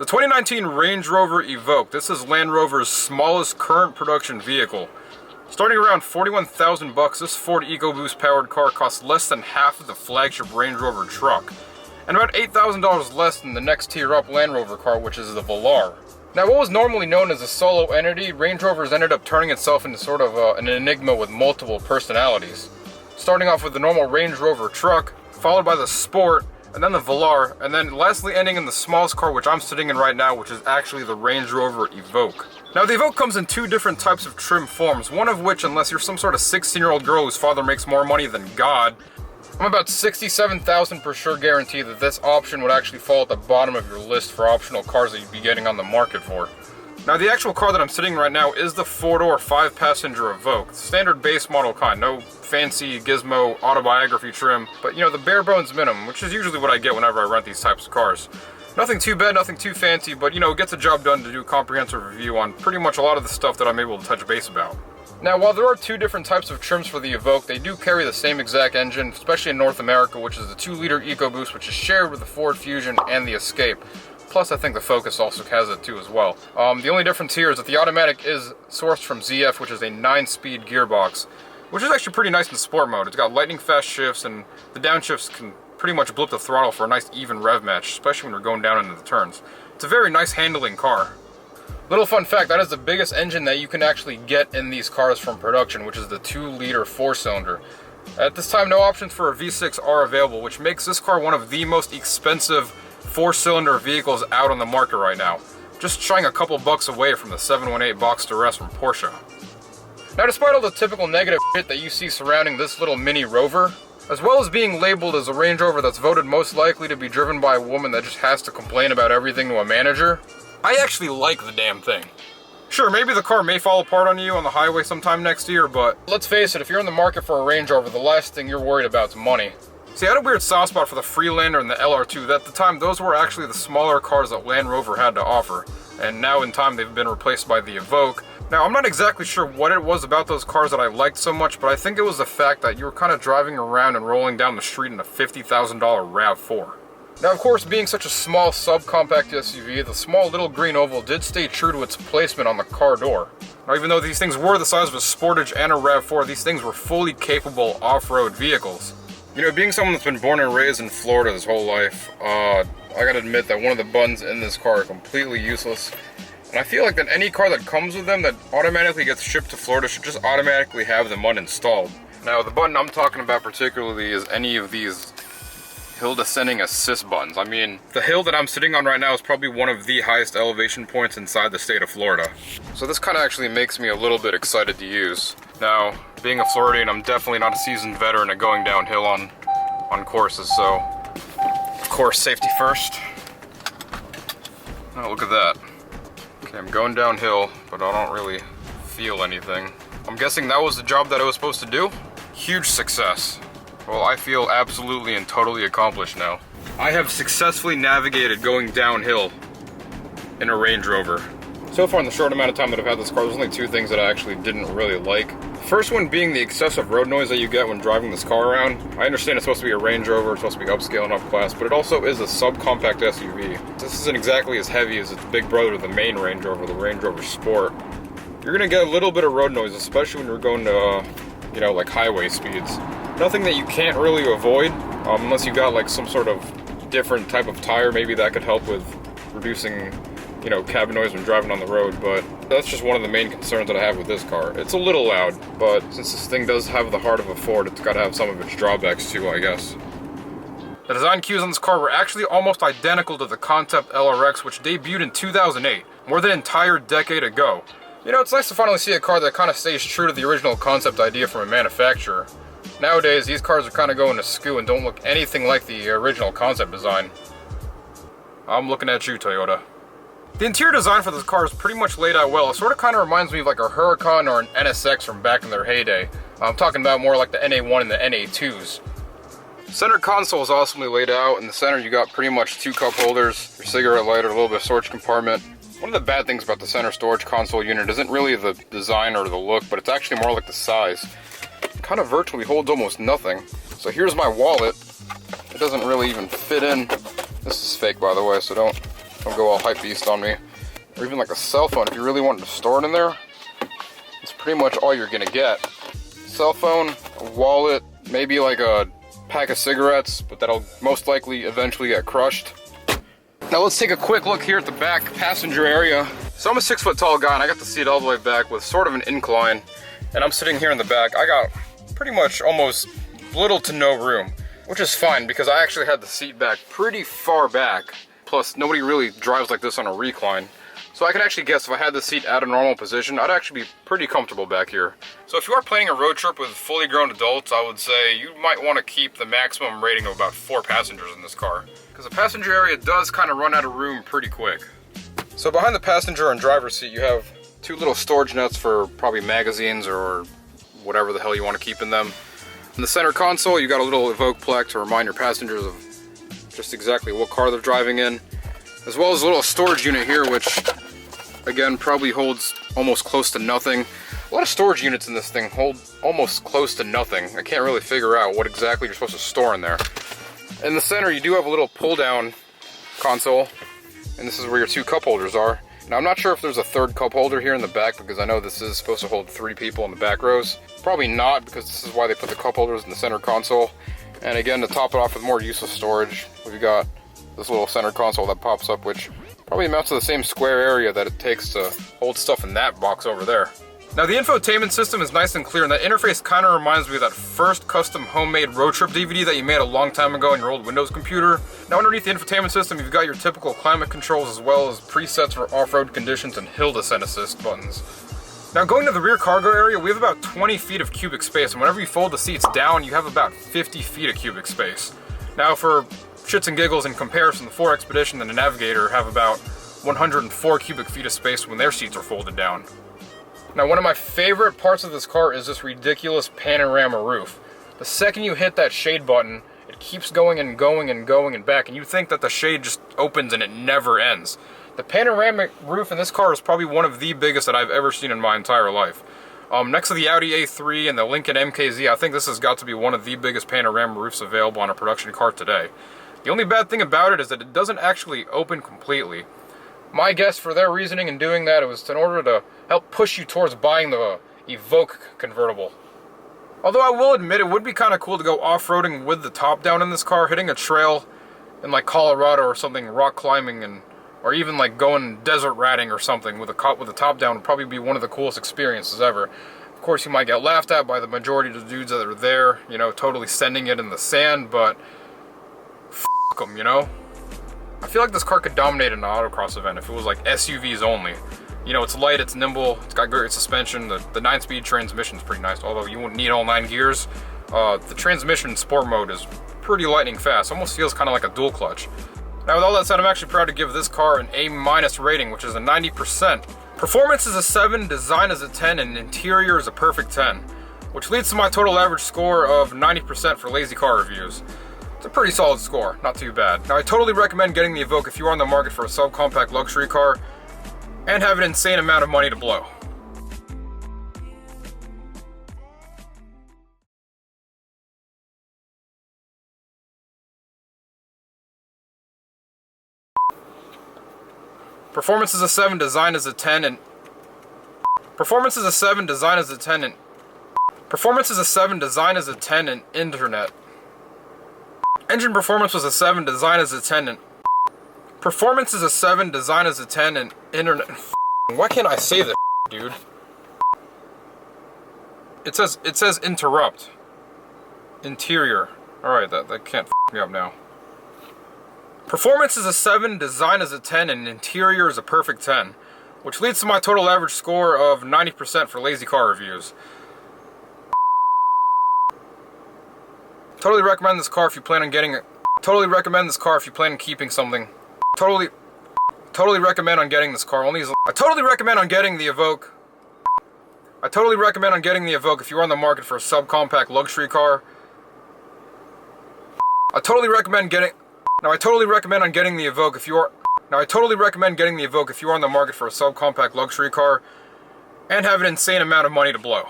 The 2019 Range Rover Evoque. This is Land Rover's smallest current production vehicle. Starting around 41,000 bucks, this Ford EcoBoost powered car costs less than half of the flagship Range Rover truck, and about $8,000 less than the next tier up Land Rover car, which is the Velar. Now, what was normally known as a solo entity, Range Rover's ended up turning itself into sort of an enigma with multiple personalities. Starting off with the normal Range Rover truck, followed by the Sport, and then the Velar, and then lastly ending in the smallest car which I'm sitting in right now, which is actually the Range Rover Evoque. Now, the Evoque comes in two different types of trim forms, one of which, unless you're some sort of 16-year-old girl whose father makes more money than God, I'm about 67,000 for sure guarantee that this option would actually fall at the bottom of your list for optional cars that you'd be getting on the market for. Now, the actual car that I'm sitting in right now is the 4-door, 5-passenger Evoque. Standard base model kind, no fancy gizmo autobiography trim, but you know, the bare bones minimum, which is usually what I get whenever I rent these types of cars. Nothing too bad, nothing too fancy, but you know, it gets the job done to do a comprehensive review on pretty much a lot of the stuff that I'm able to touch base about. Now, while there are two different types of trims for the Evoque, they do carry the same exact engine, especially in North America, which is the 2-liter EcoBoost, which is shared with the Ford Fusion and the Escape. Plus, I think the Focus also has it too as well. The only difference here is that the automatic is sourced from ZF, which is a 9-speed gearbox, which is actually pretty nice in sport mode. It's got lightning fast shifts, and the downshifts can pretty much blip the throttle for a nice even rev match, especially when we're going down into the turns. It's a very nice handling car. Little fun fact, that is the biggest engine that you can actually get in these cars from production, which is the 2-liter 4-cylinder. At this time, no options for a V6 are available, which makes this car one of the most expensive 4-cylinder vehicles out on the market right now, just shying a couple bucks away from the 718 Boxster S from Porsche. Now, despite all the typical negative shit that you see surrounding this little mini Rover, as well as being labeled as a Range Rover that's voted most likely to be driven by a woman that just has to complain about everything to a manager, I actually like the damn thing. Sure, maybe the car may fall apart on you on the highway sometime next year, but let's face it, if you're in the market for a Range Rover, the last thing you're worried about is money. See, I had a weird soft spot for the Freelander and the LR2. At the time, those were actually the smaller cars that Land Rover had to offer, and now in time they've been replaced by the Evoque. Now, I'm not exactly sure what it was about those cars that I liked so much, but I think it was the fact that you were kind of driving around and rolling down the street in a $50,000 RAV4. Now, of course, being such a small subcompact SUV, the small little green oval did stay true to its placement on the car door. Now, even though these things were the size of a Sportage and a RAV4, these things were fully capable off-road vehicles. You know, being someone that's been born and raised in Florida his whole life, I gotta admit that one of the buttons in this car are completely useless. And I feel like that any car that comes with them that automatically gets shipped to Florida should just automatically have them uninstalled. Now, the button I'm talking about particularly is any of these hill descending assist buttons. I mean, the hill that I'm sitting on right now is probably one of the highest elevation points inside the state of Florida. So this kind of actually makes me a little bit excited to use. Now, being a Floridian, I'm definitely not a seasoned veteran at going downhill on courses, so of course, safety first. Oh, look at that. Okay, I'm going downhill, but I don't really feel anything. I'm guessing that was the job that I was supposed to do? Huge success. Well, I feel absolutely and totally accomplished now. I have successfully navigated going downhill in a Range Rover. So far in the short amount of time that I've had this car, there's only two things that I actually didn't really like. The first one being the excessive road noise that you get when driving this car around. I understand it's supposed to be a Range Rover, it's supposed to be upscale and up class, but it also is a subcompact SUV. This isn't exactly as heavy as its big brother, the main Range Rover, the Range Rover Sport. You're gonna get a little bit of road noise, especially when you're going to, you know, like highway speeds. Nothing that you can't really avoid, unless you got like some sort of different type of tire, maybe that could help with reducing, you know, cabin noise when driving on the road, but that's just one of the main concerns that I have with this car. It's a little loud, but since this thing does have the heart of a Ford, it's got to have some of its drawbacks too, I guess. The design cues on this car were actually almost identical to the Concept LRX, which debuted in 2008, more than an entire decade ago. You know, it's nice to finally see a car that kind of stays true to the original concept idea from a manufacturer. Nowadays, these cars are kind of going askew and don't look anything like the original concept design. I'm looking at you, Toyota. The interior design for this car is pretty much laid out well. It sort of kind of reminds me of like a Huracan or an NSX from back in their heyday. I'm talking about more like the NA1 and the NA2s. Center console is awesomely laid out. In the center, you got pretty much 2 cup holders, your cigarette lighter, a little bit of storage compartment. One of the bad things about the center storage console unit isn't really the design or the look, but it's actually more like the size. It kind of virtually holds almost nothing. So here's my wallet. It doesn't really even fit in. This is fake, by the way, so don't Don't go all hype beast on me. Or even like a cell phone, if you really wanted to store it in there, it's pretty much all you're gonna get. Cell phone, a wallet, maybe like a pack of cigarettes, but that'll most likely eventually get crushed. Now let's take a quick look here at the back passenger area. So I'm a 6 foot tall guy and I got the seat all the way back with sort of an incline. And I'm sitting here in the back. I got pretty much almost little to no room, which is fine because I actually had the seat back pretty far back. Plus nobody really drives like this on a recline. So I can actually guess if I had the seat at a normal position, I'd actually be pretty comfortable back here. So if you are planning a road trip with fully grown adults, I would say you might want to keep the maximum rating of about 4 passengers in this car. Because the passenger area does kind of run out of room pretty quick. So behind the passenger and driver's seat, you have 2 little storage nets for probably magazines or whatever the hell you want to keep in them. In the center console, you got a little Evoque plaque to remind your passengers of just exactly what car they're driving in. As well as a little storage unit here, which again probably holds almost close to nothing. A lot of storage units in this thing hold almost close to nothing. I can't really figure out what exactly you're supposed to store in there. In the center, you do have a little pull-down console, and this is where your 2 cup holders are. Now, I'm not sure if there's a 3rd cup holder here in the back because I know this is supposed to hold 3 people in the back rows. Probably not, because this is why they put the cup holders in the center console. And again, to top it off with more useless storage, we've got this little center console that pops up, which probably amounts to the same square area that it takes to hold stuff in that box over there. Now the infotainment system is nice and clear, and that interface kind of reminds me of that first custom homemade road trip DVD that you made a long time ago on your old Windows computer. Now underneath the infotainment system, you've got your typical climate controls as well as presets for off-road conditions and hill descent assist buttons. Now going to the rear cargo area, we have about 20 feet of cubic space, and whenever you fold the seats down, you have about 50 feet of cubic space. Now for shits and giggles, in comparison, the 4 Expedition and the Navigator have about 104 cubic feet of space when their seats are folded down. Now one of my favorite parts of this car is this ridiculous panorama roof. The second you hit that shade button, it keeps going and going and going and back, and you think that the shade just opens and it never ends. The panoramic roof in this car is probably one of the biggest that I've ever seen in my entire life. Next to the Audi A3 and the Lincoln MKZ, I think this has got to be one of the biggest panorama roofs available on a production car today. The only bad thing about it is that it doesn't actually open completely. My guess for their reasoning in doing that, it was in order to help push you towards buying the Evoque convertible. Although I will admit it would be kind of cool to go off-roading with the top down in this car, hitting a trail in like Colorado or something, rock climbing, and or even like going desert ratting or something with the top down would probably be one of the coolest experiences ever. Of course, you might get laughed at by the majority of the dudes that are there, you know, totally sending it in the sand, but f*** them, you know? I feel like this car could dominate an autocross event if it was like SUVs only. You know, it's light, it's nimble, it's got great suspension, the 9-speed transmission's pretty nice, although you won't need all 9 gears. The transmission in sport mode is pretty lightning fast, almost feels kind of like a dual clutch. Now with all that said, I'm actually proud to give this car an A- rating, which is a 90%. Performance is a 7, design is a 10, and interior is a perfect 10. Which leads to my total average score of 90% for lazy car reviews. It's a pretty solid score, not too bad. Now I totally recommend getting the Evoque if you are on the market for a subcompact luxury car and have an insane amount of money to blow. Performance is a 7, design is a 10, and performance is a 7, design is a 10, and performance is a 7, design is a 10, and internet. Engine performance was a 7, design is a 10, and performance is a 7, design is a 10, and internet. Why can't I say this, dude? It says interrupt. Interior. Alright, that can't me up now. Performance is a 7, design is a 10, and interior is a perfect 10. Which leads to my total average score of 90% for lazy car reviews. Totally recommend this car if you plan on getting it. Totally recommend this car if you plan on keeping something. Totally recommend on getting this car. I totally recommend on getting the Evoque. I totally recommend on getting the Evoque if you're on the market for a subcompact luxury car. I totally recommend getting. Now I totally recommend on getting the Evoque if you are. Now I totally recommend getting the Evoque if you are on the market for a subcompact luxury car and have an insane amount of money to blow.